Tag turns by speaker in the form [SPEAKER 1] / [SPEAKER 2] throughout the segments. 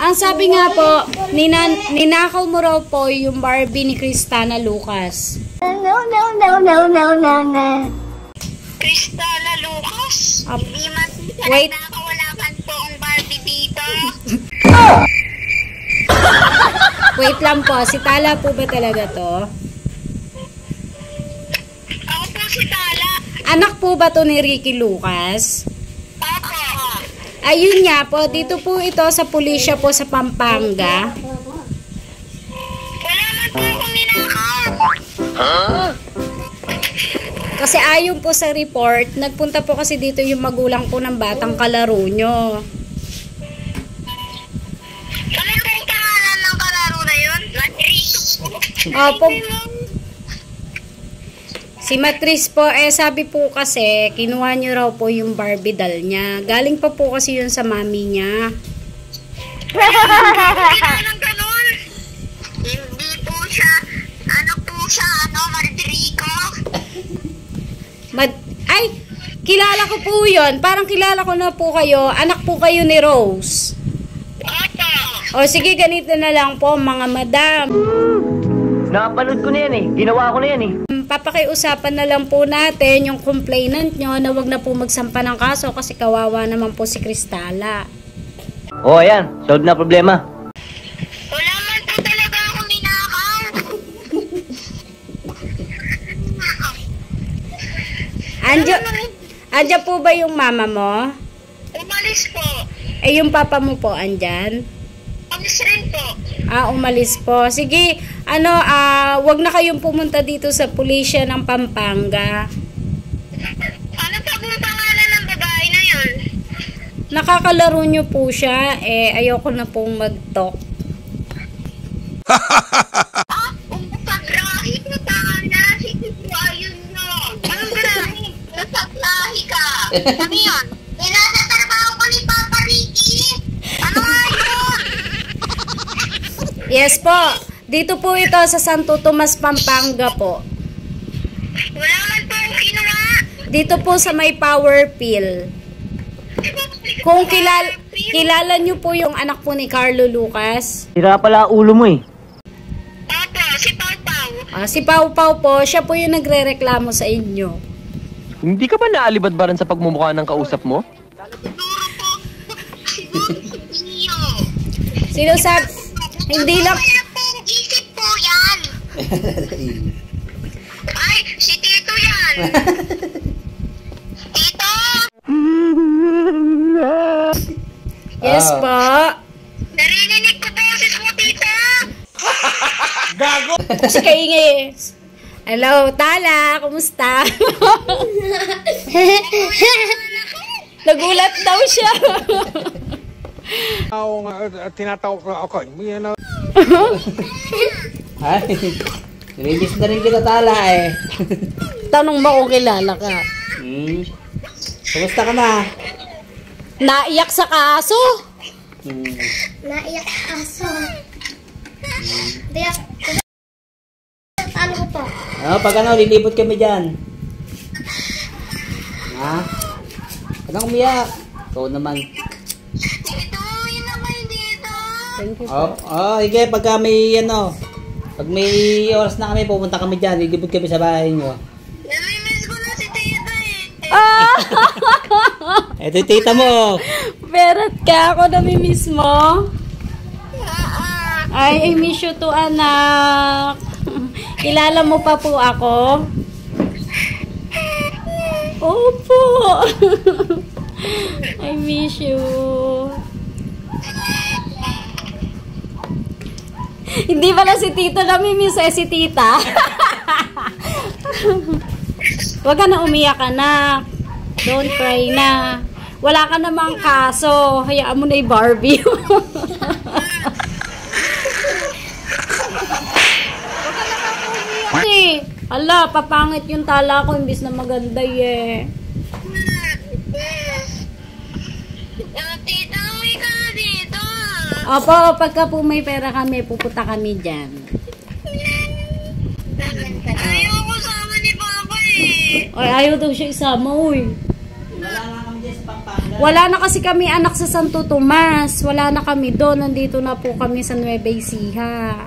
[SPEAKER 1] Ang sabi nga po, ninakaw mo raw po yung Barbie ni Cristana Lucas.
[SPEAKER 2] No. Cristana Lucas? Hindi man
[SPEAKER 1] Wait.
[SPEAKER 2] nakawalakan po ang Barbie dito.
[SPEAKER 1] Wait lang po, si Tala po ba talaga to?
[SPEAKER 2] Ako po si Tala.
[SPEAKER 1] Anak po ba to ni Ricky Lucas?
[SPEAKER 2] Ako.
[SPEAKER 1] Ayun nga po, dito po ito sa pulisya po sa Pampanga.
[SPEAKER 2] Wala man po akong ninakaw.
[SPEAKER 1] Kasi ayon po sa report, nagpunta po kasi dito yung magulang po ng batang kalaro nyo.
[SPEAKER 2] Ano po yung pangalan ng kalaro na yun?
[SPEAKER 1] Opo. Si Matrice po, sabi po kasi, kinuha nyo raw po yung Barbie doll niya. Galing pa po kasi yun sa mami niya.
[SPEAKER 2] Ng ganun. Hindi po siya, Rodrigo.
[SPEAKER 1] Ay, kilala ko po yun. Parang kilala ko na po kayo. Anak po kayo ni Rose.
[SPEAKER 2] Opo.
[SPEAKER 1] O sige, ganito na lang po mga madam.
[SPEAKER 3] Napanood ko na yan eh. Ginawa ko na yan eh.
[SPEAKER 1] Papakiusapan na lang po natin yung complainant nyo na wag na po magsampa ng kaso kasi kawawa naman po si Cristala.
[SPEAKER 3] Oo, ayan. Solve na problema.
[SPEAKER 2] Wala man po talaga akong ninakaw.
[SPEAKER 1] Andyan po ba yung mama mo?
[SPEAKER 2] Umalis po.
[SPEAKER 1] Yung papa mo po andyan?
[SPEAKER 2] Umalis rin po.
[SPEAKER 1] Umalis po. Sige, wag na kayong pumunta dito sa pulisya ng Pampanga.
[SPEAKER 2] Ano pa pong pangalan ng babae na yun?
[SPEAKER 1] Nakakalaro nyo po siya, ayoko na pong mag-talk.
[SPEAKER 2] Pagrahi na tanga. Sige po, ayun no. Anong grahi? Nasaklahi ka. Ano yun? Nasa trabaho ko ni Papa Ricky. Ano nga yun?
[SPEAKER 1] Yes po. Dito po ito sa Santo Tomas, Pampanga po.
[SPEAKER 2] Wala man po akong kinuha.
[SPEAKER 1] Dito po sa may Power Pill. Kung kilala nyo po yung anak po ni Carlo Lucas.
[SPEAKER 3] Sira pala ulo mo eh.
[SPEAKER 2] Opo, si Pau Pau.
[SPEAKER 1] Si Pau Pau po, siya po yung nagre-reklamo sa inyo.
[SPEAKER 4] Hindi ka ba naalibadbaran sa pagmumukha ng kausap mo?
[SPEAKER 2] Siguro po. Siguro po niyo.
[SPEAKER 1] Sino sabi? Hindi lang.
[SPEAKER 2] Wala pong isip po yan. Ay, si Tito yan. Tito!
[SPEAKER 1] Yes po.
[SPEAKER 2] Narinig ko boses mo, Tito.
[SPEAKER 1] Kasi kaingay. Hello, Tala. Kumusta? Nagulat daw siya.
[SPEAKER 5] Tinatawag ko ako.
[SPEAKER 6] Ay, release na rin kita Tala eh.
[SPEAKER 1] Tanong mo kung kilala ka.
[SPEAKER 6] Kumusta ka na?
[SPEAKER 1] Naiyak sa kaso.
[SPEAKER 2] Naiyak aso. Diyak. Ano ko po?
[SPEAKER 6] Pag lilipot kami dyan. Ha? Huwag kang umiyak. Ikaw naman.
[SPEAKER 2] Tito, yun naman dito.
[SPEAKER 1] Thank you.
[SPEAKER 6] Sige, pagka may pag may oras na kami, pupunta kami dyan. Lilipot kami sa bahay nyo.
[SPEAKER 2] Namimiss ko na si Tito eh.
[SPEAKER 6] Ito yung tita mo.
[SPEAKER 1] Berat ka. Ako namimiss mo. I miss you too, anak. Kilala mo pa po ako? Opo. I miss you. Hindi pala si Tito namimiss, si Tita. Huwag ka na umiyak, anak. Don't cry na. Wala ka namang kaso. Hayaan mo na yung Barbie. Kasi, ala, papangit yung Tala ko imbis na maganda eh.
[SPEAKER 2] Tito, uwi ka na dito.
[SPEAKER 1] Opo, pagka po may pera kami, pupunta kami dyan.
[SPEAKER 2] Ayoko sama ni Papa eh.
[SPEAKER 1] Ay, ayaw daw siya isama, uy.
[SPEAKER 6] Wala nga kami dyan sa Pampanga.
[SPEAKER 1] Wala na kasi kami anak sa Santo Tomas. Wala na kami doon. Nandito na po kami sa Nueva Ecija.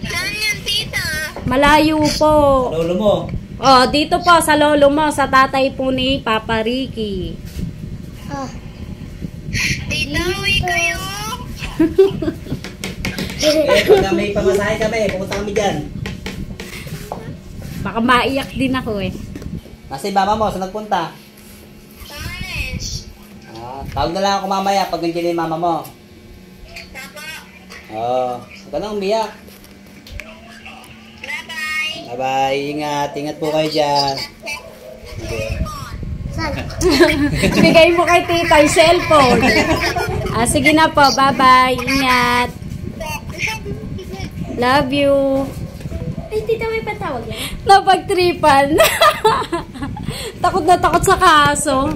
[SPEAKER 2] Saan yan, tita?
[SPEAKER 1] Malayo po.
[SPEAKER 6] Lolo mo.
[SPEAKER 1] Oh, dito po sa lolo mo, sa tatay po ni Papa Ricky.
[SPEAKER 2] Tita, uwi kayo?
[SPEAKER 6] Pagka may pamasahe kami, pumunta kami dyan.
[SPEAKER 1] Baka maiyak din ako eh.
[SPEAKER 6] Nasa yung mama mo, saan nagpunta?
[SPEAKER 2] Samanes.
[SPEAKER 6] Tawag na lang ako mamaya pag nandiyan yung mama mo.
[SPEAKER 2] Papa,
[SPEAKER 6] Huwag ka nang umiyak.
[SPEAKER 2] bye-bye.
[SPEAKER 6] Bye-bye, ingat po kayo dyan.
[SPEAKER 1] Bigay mo kay tita yung cellphone. Sige na po, bye-bye. Ingat. Love you.
[SPEAKER 2] Ay, tita, may patawag yan.
[SPEAKER 1] Napagtripan. Takot na takot sa kaso.